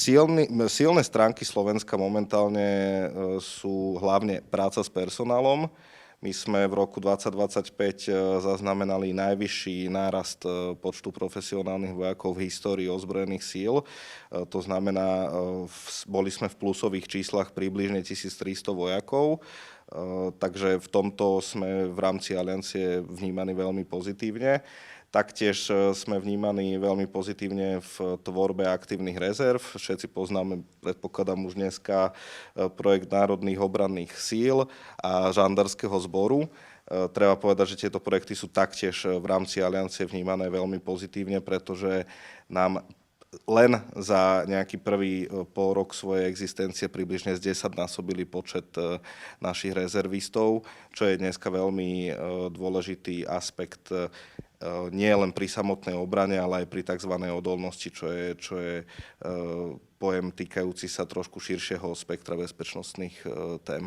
Silné stránky Slovenska momentálne sú hlavne práca s personálom. My sme v roku 2025 zaznamenali najvyšší nárast počtu profesionálnych vojakov v histórii ozbrojených síl. To znamená, boli sme v plusových číslach približne 1300 vojakov. Takže v tomto sme v rámci aliancie vnímaní veľmi pozitívne. Taktiež sme vnímaní veľmi pozitívne v tvorbe aktívnych rezerv. Všetci poznáme, predpokladám už dneska, projekt Národných obranných síl a žandárskeho zboru. Treba povedať, že tieto projekty sú taktiež v rámci aliancie vnímané veľmi pozitívne, pretože nám len za nejaký prvý pol rok svojej existencie približne z 10-násobili počet našich rezervistov, čo je dneska veľmi dôležitý aspekt nie len pri samotnej obrane, ale aj pri tzv. Odolnosti, čo je pojem týkajúci sa trošku širšieho spektra bezpečnostných tém.